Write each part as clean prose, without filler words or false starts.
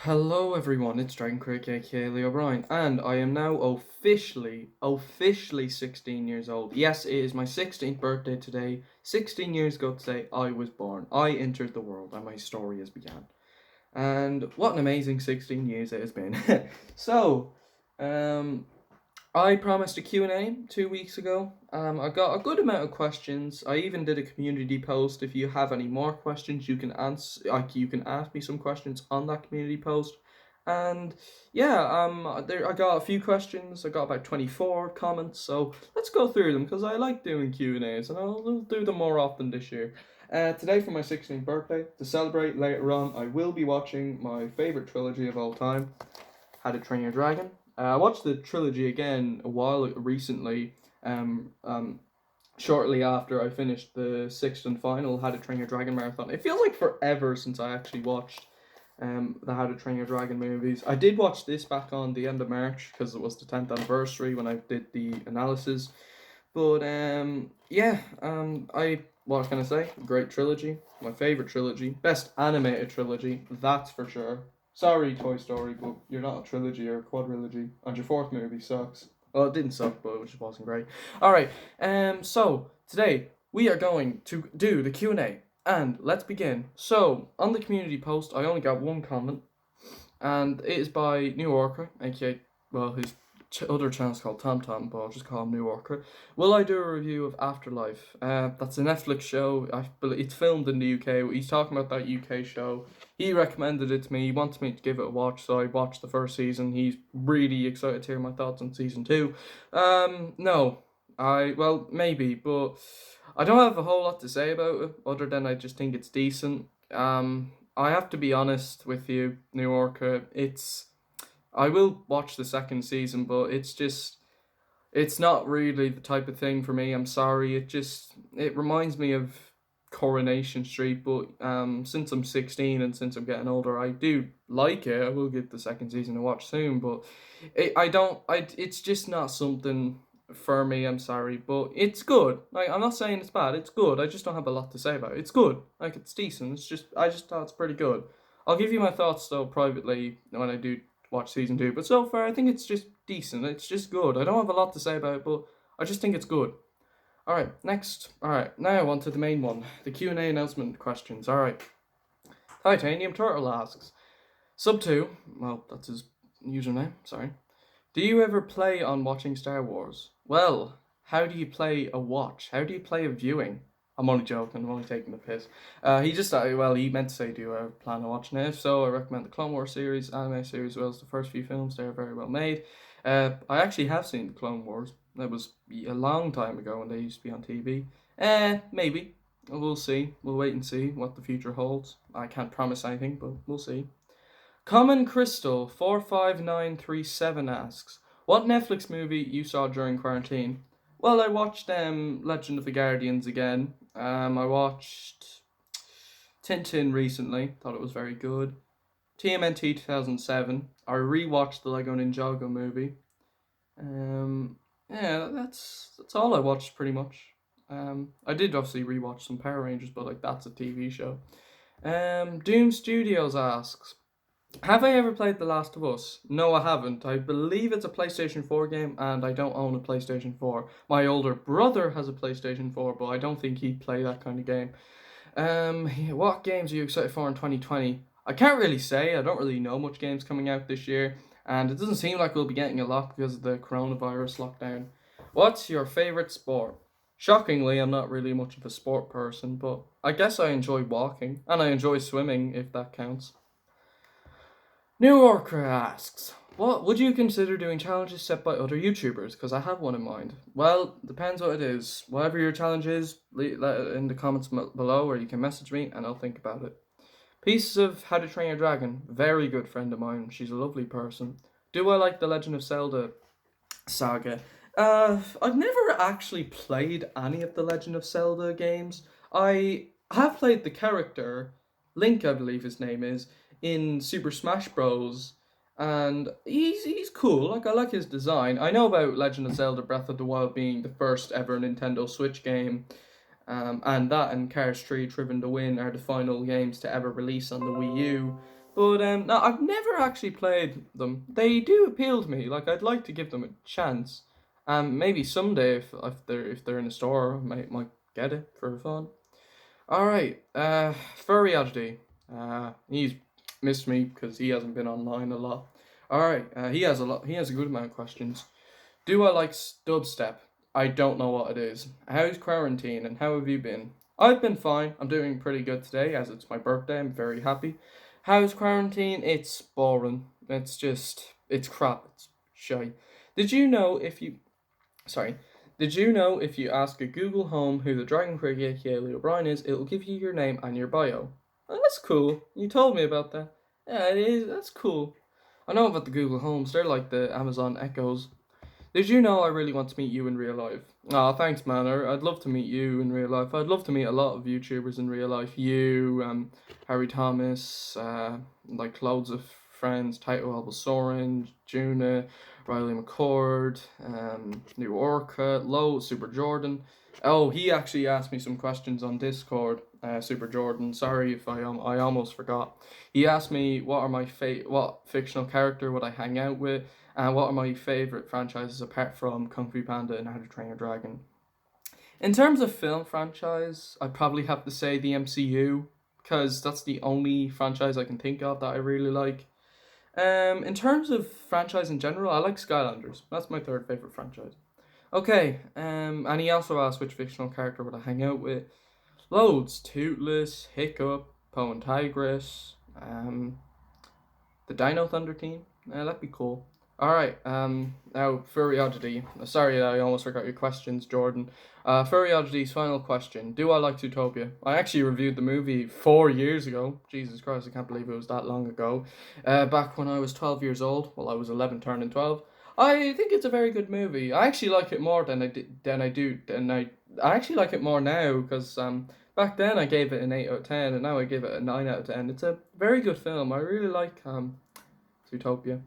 Hello everyone, it's Dragon Crick aka Leo O'Brien, and I am now officially 16 years old. Yes, it is my 16th birthday today. 16 years ago today, I was born. I entered the world, and my story has begun. And what an amazing 16 years it has been. so, um, I promised a Q&A 2 weeks ago. I got a good amount of questions. I even did a community post. If you have any more questions, you can ask me some questions on that community post. And yeah, I got a few questions. I got about 24 comments. So let's go through them because I like doing Q&As and I'll do them more often this year. Today for my 16th birthday, to celebrate later on, I will be watching my favorite trilogy of all time, How to Train Your Dragon. I watched the trilogy again a while recently, um, um, shortly after I finished the sixth and final How to Train Your Dragon marathon. It feels like forever since I actually watched the How to Train Your Dragon movies. I did watch this back on the end of March because it was the 10th anniversary when I did the analysis. But yeah, what can I say? Great trilogy, my favorite trilogy, best animated trilogy, that's for sure. Sorry, Toy Story, but you're not a trilogy or a quadrilogy, and your fourth movie sucks. Well, it didn't suck, but it just wasn't great. All right, so today we are going to do the Q&A, and let's begin. So on the community post, I only got one comment, and it is by New Yorker, aka his other channel's called Tom Tom, but I'll just call him New Yorker. Will I do a review of Afterlife? That's a Netflix show. I believe it's filmed in the UK. He's talking about that UK show. He recommended it to me. He wants me to give it a watch, so I watched the first season. He's really excited to hear my thoughts on season two. No, maybe, but I don't have a whole lot to say about it other than I just think it's decent. I have to be honest with you, New Yorker. I will watch the second season, but it's not really the type of thing for me. I'm sorry. It reminds me of Coronation Street, but since I'm 16 and since I'm getting older, I do like it. I will get the second season to watch soon, but it's just not something for me. I'm sorry, but it's good. Like, I'm not saying it's bad. It's good. I just don't have a lot to say about it. It's good. Like, it's decent. I just thought it's pretty good. I'll give you my thoughts though privately when I do watch season two. But so far, I think it's just decent. It's just good. I don't have a lot to say about it, but I just think it's good. All right, next. All right, now on to the main one, the Q&A announcement questions. All right. Titanium Turtle asks, Sub 2, well, that's his username, sorry. Do you ever play on watching Star Wars? Well, how do you play a watch? How do you play a viewing? I'm only joking, I'm only taking the piss. He meant to say, do you ever plan on watching it? If so, I recommend the Clone Wars series, anime series, as well as the first few films. They're very well made. I actually have seen the Clone Wars. That was a long time ago when they used to be on TV. Maybe. We'll see. We'll wait and see what the future holds. I can't promise anything, but we'll see. Common Crystal 45937 asks, what Netflix movie you saw during quarantine? Well, I watched Legend of the Guardians again. I watched Tintin recently. Thought it was very good. TMNT 2007. I rewatched the Lego Ninjago movie. Yeah, that's all I watched pretty much. I did obviously rewatch some Power Rangers, but like that's a TV show. Doom Studios asks, have I ever played The Last of Us? No, I haven't. I believe it's a PlayStation 4 game, and I don't own a PlayStation 4. My older brother has a PlayStation 4, but I don't think he'd play that kind of game. What games are you excited for in 2020? I can't really say. I don't really know much games coming out this year, and it doesn't seem like we'll be getting a lot because of the coronavirus lockdown. What's your favorite sport? Shockingly, I'm not really much of a sport person, but I guess I enjoy walking, and I enjoy swimming, if that counts. New Yorker asks, what would you consider doing challenges set by other YouTubers? Because I have one in mind. Well, depends what it is. Whatever your challenge is, let it in the comments below, or you can message me and I'll think about it. Pieces of How to Train Your Dragon, very good friend of mine. She's a lovely person. Do I like the Legend of Zelda saga? I've never actually played any of the Legend of Zelda games. I have played the character, Link, I believe his name is, in Super Smash Bros. And he's cool. Like, I like his design. I know about Legend of Zelda Breath of the Wild being the first ever Nintendo Switch game. And that and Cars 3 Driven to Win are the final games to ever release on the Wii U. But no, I've never actually played them. They do appeal to me. Like I'd like to give them a chance. Maybe someday if they're in a store, I might get it for fun. All right, Furry Oddity. He's missed me because he hasn't been online a lot. All right, he has a lot. He has a good amount of questions. Do I like dubstep? I don't know what it is. How's quarantine and how have you been? I've been fine. I'm doing pretty good today as it's my birthday. I'm very happy. How's quarantine? It's boring. It's crap. It's shy. Did you know if you Sorry. Did you know if you ask a Google Home who the Dragon Queer aka Lee O'Brien is, it'll give you your name and your bio? Oh, that's cool. You told me about that. Yeah, it is. That's cool. I know about the Google Homes. They're like the Amazon Echoes. Did you know I really want to meet you in real life? Oh, thanks, man. I'd love to meet you in real life. I'd love to meet a lot of YouTubers in real life. You, Harry Thomas, like loads of friends, Taito Albasoren, Juna, Riley McCord, New Orca, Low, Super Jordan. Oh, he actually asked me some questions on Discord, Super Jordan. Sorry if I almost forgot. He asked me what fictional character would I hang out with, and what are my favorite franchises apart from Kung Fu Panda and How to Train Your Dragon. In terms of film franchise, I'd probably have to say the MCU because that's the only franchise I can think of that I really like. In terms of franchise in general, I like Skylanders. That's my third favorite franchise. Okay. And he also asked which fictional character would I hang out with. Loads. Toothless, Hiccup, Poe and Tigress, the Dino Thunder team. That'd be cool. All right. Now Furry Oddity. Sorry, I almost forgot your questions, Jordan. Furry Oddity's final question: do I like Zootopia? I actually reviewed the movie 4 years ago. Jesus Christ, I can't believe it was that long ago. Back when I was 12 years old. Well, I was 11, turning 12. I think it's a very good movie. I actually like it more than I actually like it more now because back then I gave it an 8 out of 10, and now I give it a 9 out of 10. It's a very good film. I really like Zootopia.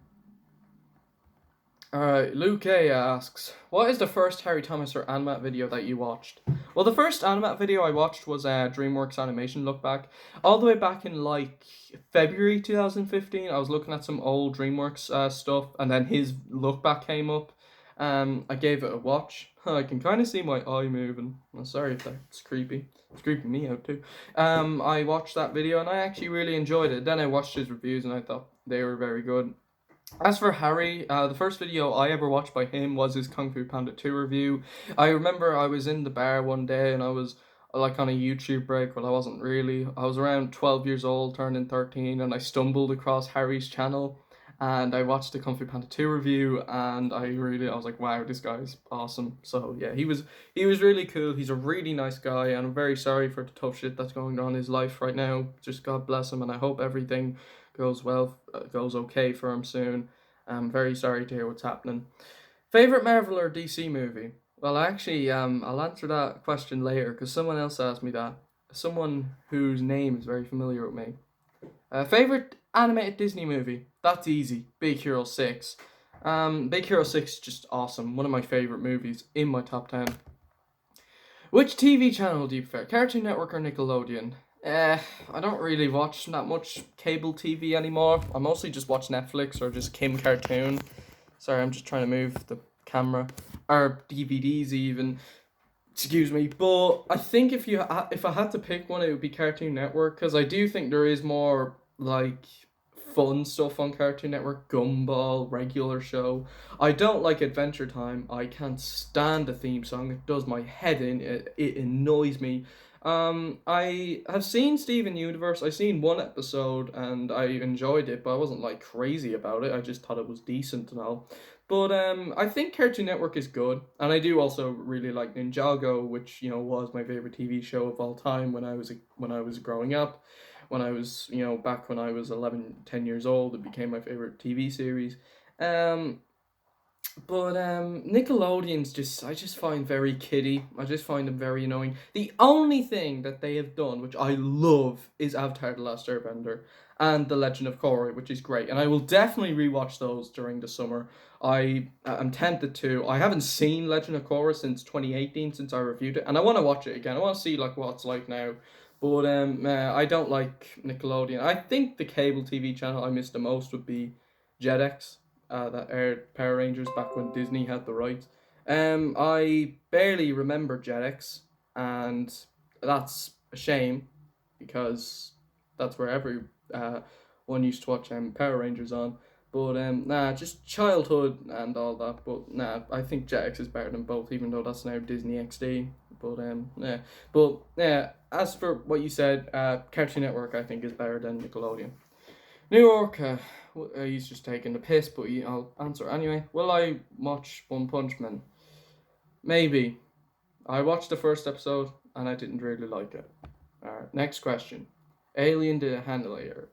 Alright, Luke A asks, what is the first Harry Thomas or Animat video that you watched? Well, the first Animat video I watched was DreamWorks Animation Look Back. All the way back in like February 2015, I was looking at some old DreamWorks stuff, and then his Look Back came up. I gave it a watch. I can kind of see my eye moving. I'm sorry if that's creepy. It's creeping me out too. I watched that video and I actually really enjoyed it. Then I watched his reviews and I thought they were very good. As for Harry, the first video I ever watched by him was his Kung Fu Panda 2 review. I remember I was in the bar one day and I was like on a YouTube break. Well, I wasn't really. I was around 12 years old, turning 13, and I stumbled across Harry's channel and I watched the Kung Fu Panda 2 review, and I was like, wow, this guy's awesome. So yeah, he was really cool. He's a really nice guy, and I'm very sorry for the tough shit that's going on in his life right now. Just God bless him, and I hope everything goes okay for him soon. I'm very sorry to hear what's happening. Favorite Marvel or DC movie? Well, actually, I'll answer that question later because someone else asked me that. Someone whose name is very familiar with me. Favorite animated Disney movie? That's easy. Big Hero 6. Big Hero 6 is just awesome. One of my favorite movies in my top 10. Which TV channel do you prefer? Cartoon Network or Nickelodeon? I don't really watch that much cable TV anymore. I mostly just watch Netflix or just Kim Cartoon. Sorry, I'm just trying to move the camera. Or DVDs even. Excuse me. But I think if I had to pick one, it would be Cartoon Network because I do think there is more like fun stuff on Cartoon Network. Gumball, regular show. I don't like Adventure Time. I can't stand the theme song. It does my head in. It annoys me. I have seen Steven Universe. I seen one episode and I enjoyed it, but I wasn't like crazy about it. I just thought it was decent and all. But I think Cartoon Network is good, and I do also really like Ninjago, which was my favorite TV show of all time when I was growing up. When I was back when I was 11, 10 years old, it became my favorite TV series. Um, but Nickelodeon's I just find very kiddie. I just find them very annoying. The only thing that they have done, which I love, is Avatar: The Last Airbender and The Legend of Korra, which is great. And I will definitely rewatch those during the summer. I'm tempted to. I haven't seen Legend of Korra since 2018, since I reviewed it, and I want to watch it again. I want to see like what it's like now. But I don't like Nickelodeon. I think the cable TV channel I miss the most would be Jetix, that aired Power Rangers back when Disney had the rights. I barely remember Jetix, and that's a shame because that's where every one used to watch Power Rangers on. But nah, just childhood and all that. But nah, I think Jetix is better than both, even though that's now Disney XD. But yeah, but yeah. As for what you said, Cartoon Network I think is better than Nickelodeon. New York, he's just taking the piss, but I'll answer anyway. Will I watch One Punch Man? Maybe. I watched the first episode and I didn't really like it. Alright, next question. Alien the Handlayer.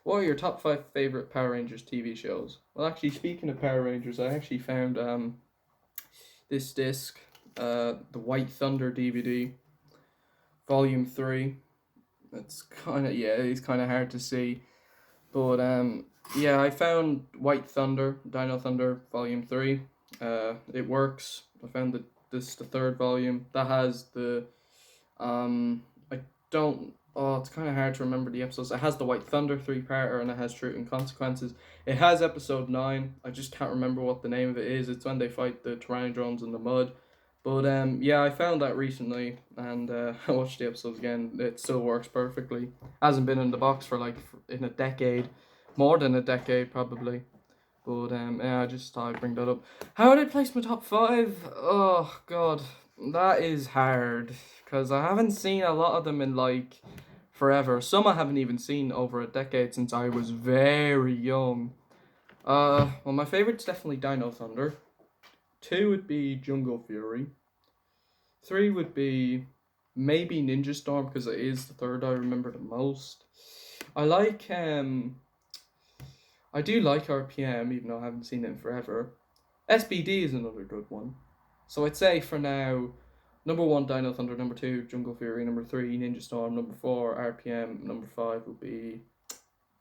What are your top 5 favorite Power Rangers TV shows? Well, actually, speaking of Power Rangers, I actually found this disc, the White Thunder DVD, Volume 3. It's kind of, yeah, it's kind of hard to see. But yeah, I found White Thunder, Dino Thunder, Volume 3. It works. I found the third volume. That has the, I don't, oh, it's kind of hard to remember the episodes. It has the White Thunder 3-parter and it has Truth and Consequences. It has episode 9. I just can't remember what the name of it is. It's when they fight the Pteranodons in the mud. But yeah, I found that recently and I watched the episodes again. It still works perfectly. Hasn't been in the box for like in a decade, more than a decade probably. But yeah, I just thought I'd bring that up. How would I place my top 5? Oh god, that is hard because I haven't seen a lot of them in like forever. Some I haven't even seen over a decade since I was very young. Well, my favorite's definitely Dino Thunder. 2 would be Jungle Fury. 3 would be maybe Ninja Storm because it is the third I remember the most. I like I do like RPM even though I haven't seen it in forever. SBD is another good one. So I'd say for now, number 1 Dino Thunder, number 2 Jungle Fury, number 3 Ninja Storm, number 4 RPM, number 5 would be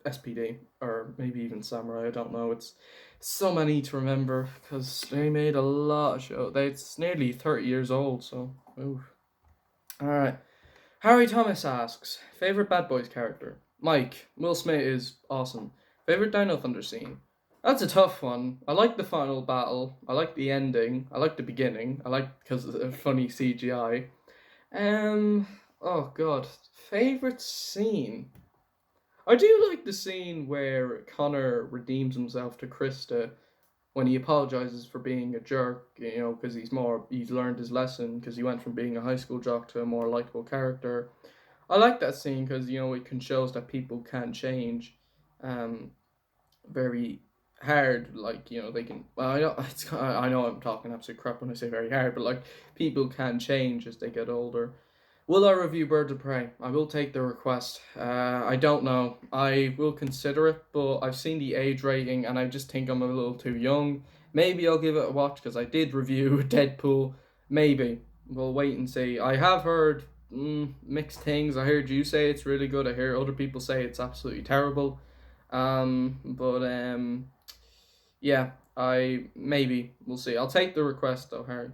SPD or maybe even Samurai. I don't know. It's so many to remember because they made a lot of shows. It's nearly 30 years old, so oof. All right. Harry Thomas asks, favorite Bad Boys character? Mike. Will Smith is awesome. Favorite Dino Thunder scene? That's a tough one. I like the final battle. I like the ending. I like the beginning. I like because of the funny CGI. Oh god. Favorite scene? I do like the scene where Connor redeems himself to Krista when he apologizes for being a jerk, you know, because he's learned his lesson because he went from being a high school jock to a more likable character. I like that scene because you know it can shows that people can change, um, very hard. Like you know they can. Well, I know I know I'm talking absolute crap when I say very hard, but like people can change as they get older. Will I review Birds of Prey? I will take the request. I don't know. I will consider it, but I've seen the age rating and I just think I'm a little too young. Maybe I'll give it a watch because I did review Deadpool. Maybe. We'll wait and see. I have heard mixed things. I heard you say it's really good. I hear other people say it's absolutely terrible. But yeah, I maybe we'll see. I'll take the request though, Harry.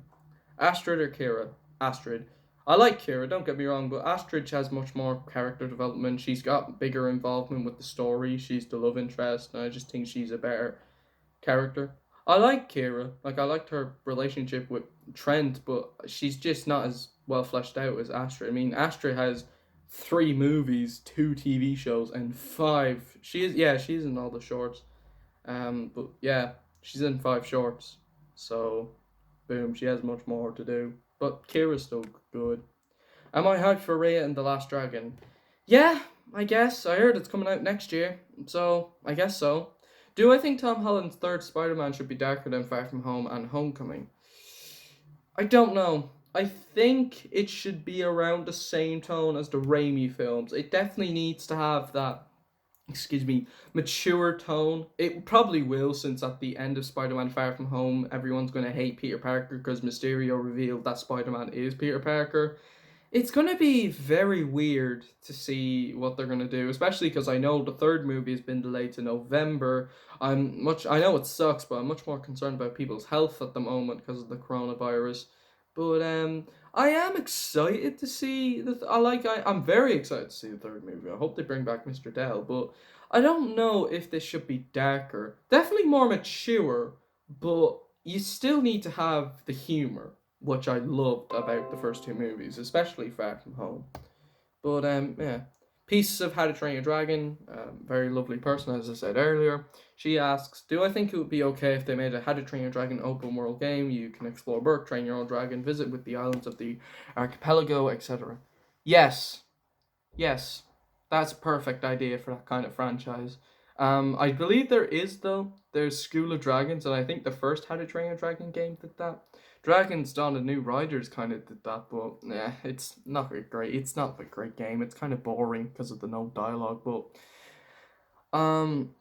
Astrid or Kira? Astrid. I like Kira, don't get me wrong, but Astrid has much more character development. She's got bigger involvement with the story. She's the love interest, and I just think she's a better character. I like Kira. Like I liked her relationship with Trent, but she's just not as well fleshed out as Astrid. I mean, Astrid has 3 movies, 2 TV shows, and 5. She is yeah, she's in all the shorts. But yeah, she's in 5 shorts. So boom, she has much more to do. But Kira's still good. Am I hyped for Raya and the Last Dragon? Yeah, I guess. I heard it's coming out next year, so I guess so. Do I think Tom Holland's third Spider-Man should be darker than Far From Home and Homecoming? I don't know. I think it should be around the same tone as the Raimi films. It definitely needs to have that, excuse me, mature tone. It probably will, since at the end of Spider-Man Far From Home, everyone's going to hate Peter Parker because Mysterio revealed that Spider-Man is Peter Parker. It's going to be very weird to see what they're going to do, especially because I know the third movie has been delayed to November. I know it sucks, but I'm much more concerned about people's health at the moment because of the coronavirus. But I am excited to see the. I'm very excited to see the third movie. I hope they bring back Mr. Dell, but I don't know if this should be darker. Definitely more mature, but you still need to have the humor, which I loved about the first two movies, especially Far From Home. But yeah, pieces of How to Train Your Dragon. Very lovely person, as I said earlier. She asks, "Do I think it would be okay if they made a How to Train Your Dragon open world game? You can explore Berk, train your own dragon, visit with the islands of the archipelago, etc." Yes, yes, that's a perfect idea for that kind of franchise. I believe there is though. There's School of Dragons, and I think the first How to Train Your Dragon game did that. Dragon's Dawn and New Riders kind of did that, but yeah, it's not very great. It's not a great game. It's kind of boring because of the no dialogue. But um,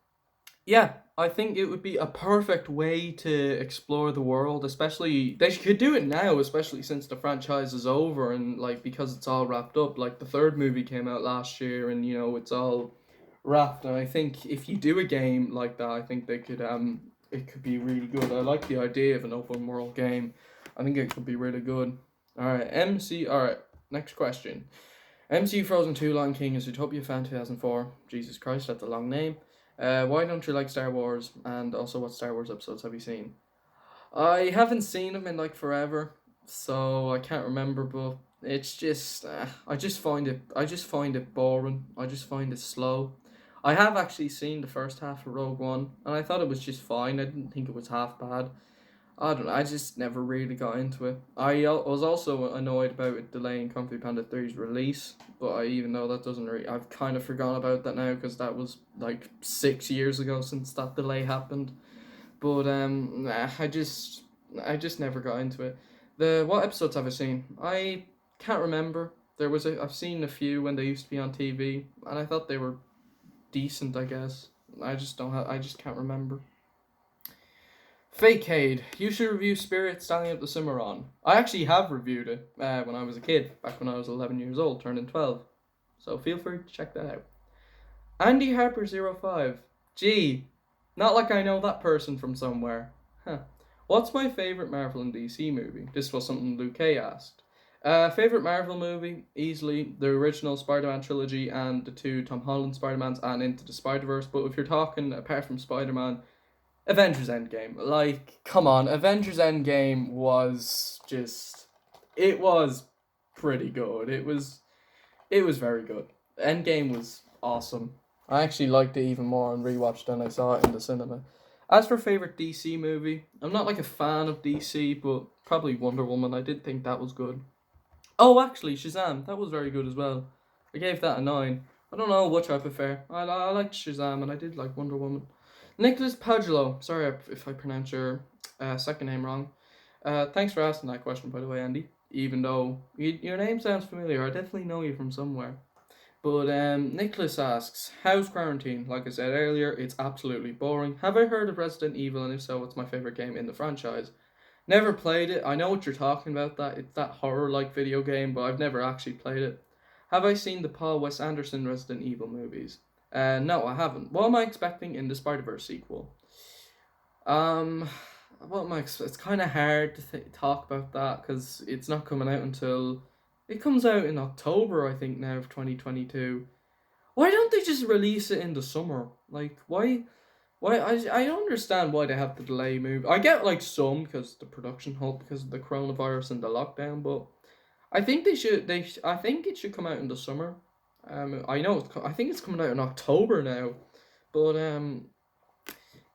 yeah, I think it would be a perfect way to explore the world, especially they could do it now, especially since the franchise is over and like because it's all wrapped up. Like the third movie came out last year and it's all wrapped, and I think if you do a game like that, I think they could it could be really good. I like the idea of an open world game. I think it could be really good. Alright, next question. MC Frozen 2 Lion King is Utopia fan 2004. Jesus Christ, that's a long name. Why don't you like Star Wars? And also, what Star Wars episodes have you seen? I haven't seen them in like forever, so I can't remember. But it's just, I just find it boring. I just find it slow. I have actually seen the first half of Rogue One, and I thought it was just fine. I didn't think it was half bad. I don't know. I just never really got into it. Was also annoyed about it delaying Kung Fu Panda 3's release, but even though that doesn't really, I've kind of forgotten about that now because that was like 6 years ago since that delay happened. But nah, I just never got into it. The what episodes have I seen? I can't remember. I've seen a few when they used to be on TV, and I thought they were decent. I guess I just can't remember. Fakeade, you should review Spirit Standing Up the Cimarron. I actually have reviewed it when I was a kid, back when I was 11 years old, turning 12. So feel free to check that out. Andy Harper 05. Gee, not like I know that person from somewhere. Huh. What's my favourite Marvel and DC movie? This was something Luke K asked. Favourite Marvel movie? Easily the original Spider-Man trilogy and the two Tom Holland Spider-Mans and Into the Spider-Verse. But if you're talking apart from Spider-Man, Avengers Endgame. Like, come on, Avengers Endgame was just it was pretty good. It was very good. Endgame was awesome. I actually liked it even more on rewatch than I saw it in the cinema. As for favorite DC movie, I'm not like a fan of DC, but probably Wonder Woman. I did think that was good. Oh, actually, Shazam. That was very good as well. I gave that a 9. I don't know which I prefer. I liked Shazam and I did like Wonder Woman. Nicholas Pagelo. Sorry if I pronounce your second name wrong. Thanks for asking that question, by the way, Andy. Even though your name sounds familiar, I definitely know you from somewhere. But Nicholas asks, how's quarantine? Like I said earlier, it's absolutely boring. Have I heard of Resident Evil, and if so, what's my favorite game in the franchise? Never played it. I know what you're talking about. That it's that horror-like video game, but I've never actually played it. Have I seen the Paul Wes Anderson Resident Evil movies? No, I haven't. What am I expecting in the Spider-Verse sequel? Um, what am I? It's kind of hard to talk about that because it's not coming out until it comes out in October, I think, now of 2022. Why don't they just release it in the summer? Like, why? Why I don't understand why they have to delay move. I get like some because the production halt because of the coronavirus and the lockdown, but I think I think it should come out in the summer. I know I think it's coming out in October now, but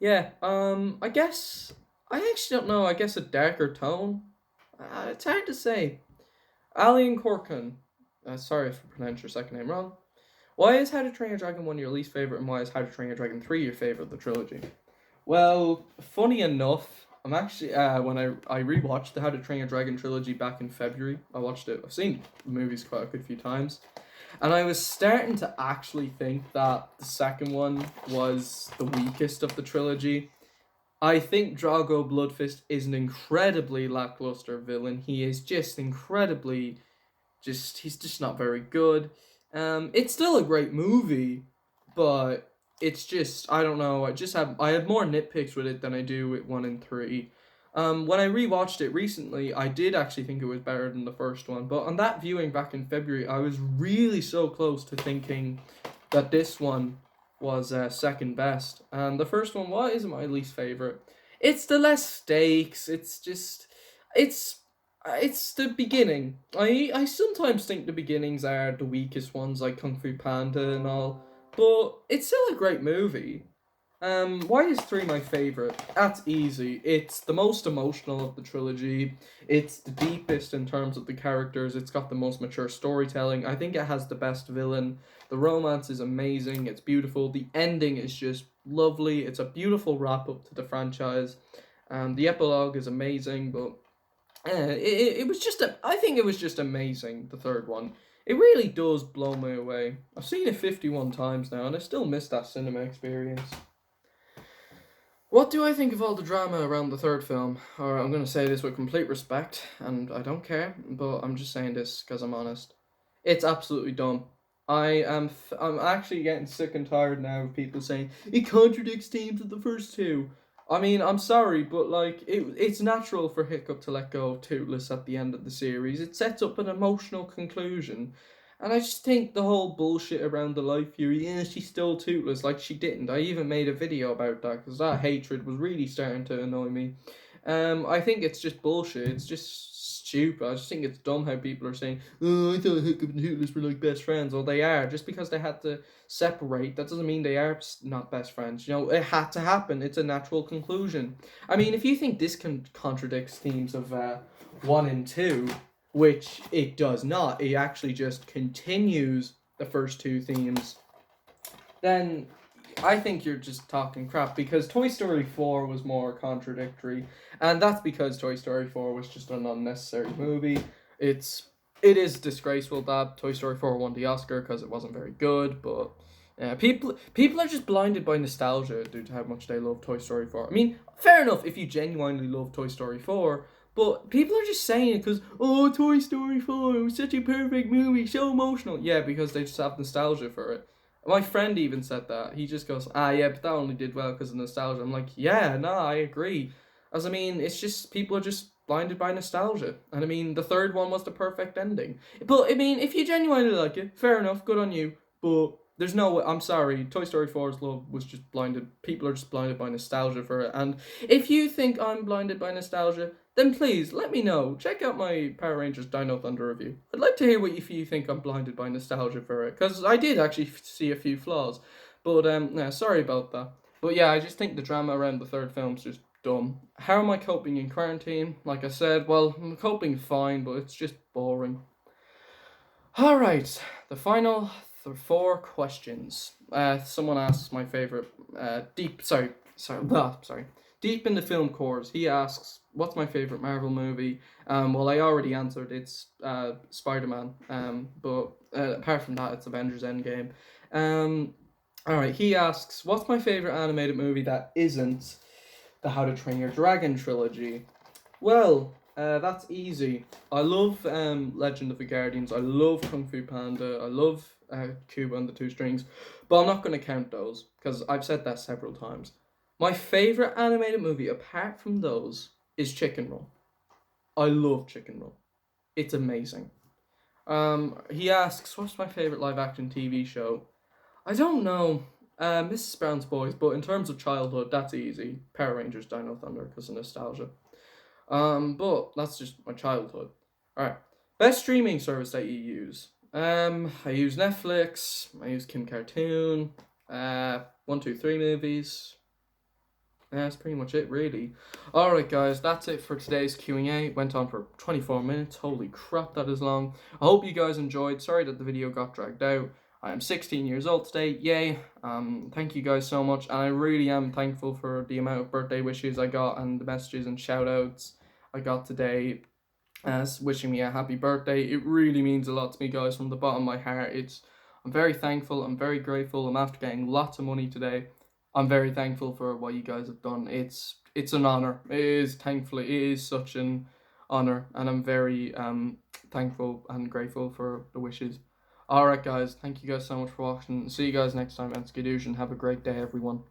yeah. I guess I actually don't know. I guess a darker tone. It's hard to say. Alien Corkin. Sorry if I pronounced your second name wrong. Why is How to Train Your Dragon 1 your least favorite, and why is How to Train Your Dragon 3 your favorite of the trilogy? Well, funny enough, I'm actually when I rewatched the How to Train Your Dragon trilogy back in February. I watched it. I've seen the movies quite a good few times, and I was starting to actually think that the second one was the weakest of the trilogy. I think Drago Bloodfist is an incredibly lackluster villain. He is just incredibly he's just not very good. It's still a great movie, but it's just I don't know. I had more nitpicks with it than I do with 1 and 3. When I rewatched it recently, I did actually think it was better than the first one. But on that viewing back in February, I was really so close to thinking that this one was second best. And the first one, why isn't my least favorite? It's the less stakes. It's just, it's it's the beginning. I sometimes think the beginnings are the weakest ones, like Kung Fu Panda and all. But it's still a great movie. Why is three my favorite? That's easy. It's the most emotional of the trilogy. It's the deepest in terms of the characters. It's got the most mature storytelling. I think it has the best villain. The romance is amazing. It's beautiful. The ending is just lovely. It's a beautiful wrap up to the franchise. The epilogue is amazing, but it was just I think it was just amazing. The third one. It really does blow me away. I've seen it 51 times now, and I still miss that cinema experience. What do I think of all the drama around the third film? Or I'm going to say this with complete respect, and I don't care, but I'm just saying this because I'm honest. It's absolutely dumb. I'm actually getting sick and tired now of people saying it contradicts themes of the first two. I mean, I'm sorry, but like it's natural for Hiccup to let go of Toothless at the end of the series. It sets up an emotional conclusion. And I just think the whole bullshit around the life theory, yeah, she stole Toothless, like she didn't. I even made a video about that because that hatred was really starting to annoy me. I think it's just bullshit. It's just stupid. I just think it's dumb how people are saying, "Oh, I thought Hiccup and Toothless were like best friends." Well, they are. Just because they had to separate, that doesn't mean they are not best friends. You know, it had to happen. It's a natural conclusion. I mean, if you think this contradicts themes of one and two, which it does not, it actually just continues the first two themes, then I think you're just talking crap because Toy Story 4 was more contradictory, and that's because Toy Story 4 was just an unnecessary movie. It is disgraceful that Toy Story 4 won the Oscar because it wasn't very good, but people are just blinded by nostalgia due to how much they love Toy Story 4. I mean, fair enough if you genuinely love Toy Story 4, but people are just saying it because, oh, Toy Story 4 was such a perfect movie, so emotional. Yeah, because they just have nostalgia for it. My friend even said that. He just goes, ah, yeah, but that only did well because of nostalgia. I'm like, yeah, no, I agree. As I mean, it's just people are just blinded by nostalgia. And I mean, the third one was the perfect ending. But I mean, if you genuinely like it, fair enough, good on you. But there's no way, I'm sorry, Toy Story 4's love was just blinded. People are just blinded by nostalgia for it. And if you think I'm blinded by nostalgia, then please let me know. Check out my Power Rangers Dino Thunder review. I'd like to hear what if you think I'm blinded by nostalgia for it, because I did actually see a few flaws. But no, sorry about that. But yeah, I just think the drama around the third film's just dumb. How am I coping in quarantine? Like I said, well, I'm coping fine, but it's just boring. All right, the final four questions. Someone asks my favorite. Sorry. Deep in the film cores, he asks, "What's my favorite Marvel movie?" Well, I already answered. It's Spider Man. But apart from that, it's Avengers Endgame. All right. He asks, "What's my favorite animated movie that isn't the How to Train Your Dragon trilogy?" Well, that's easy. I love Legend of the Guardians. I love Kung Fu Panda. I love Cuba and the Two Strings. But I'm not going to count those because I've said that several times. My favorite animated movie, apart from those, is Chicken Run. I love Chicken Run. It's amazing. He asks, "What's my favorite live action TV show?" I don't know. Mrs. Brown's Boys, but in terms of childhood, that's easy. Power Rangers, Dino Thunder, because of nostalgia. But that's just my childhood. Alright. Best streaming service that you use. I use Netflix, I use Kim Cartoon, 123 movies. That's pretty much it, really. Alright, guys, that's it for today's Q&A. Went on for 24 minutes. Holy crap, that is long. I hope you guys enjoyed. Sorry that the video got dragged out. I am 16 years old today. Yay. Thank you guys so much. And I really am thankful for the amount of birthday wishes I got and the messages and shout outs I got today as wishing me a happy birthday. It really means a lot to me, guys, from the bottom of my heart. I'm very thankful. I'm very grateful. I'm after getting lots of money today. I'm very thankful for what you guys have done. It's an honor. It is, thankfully, it is such an honor, and I'm very thankful and grateful for the wishes. Alright, guys, thank you guys so much for watching. See you guys next time, and skadoosh, and have a great day, everyone.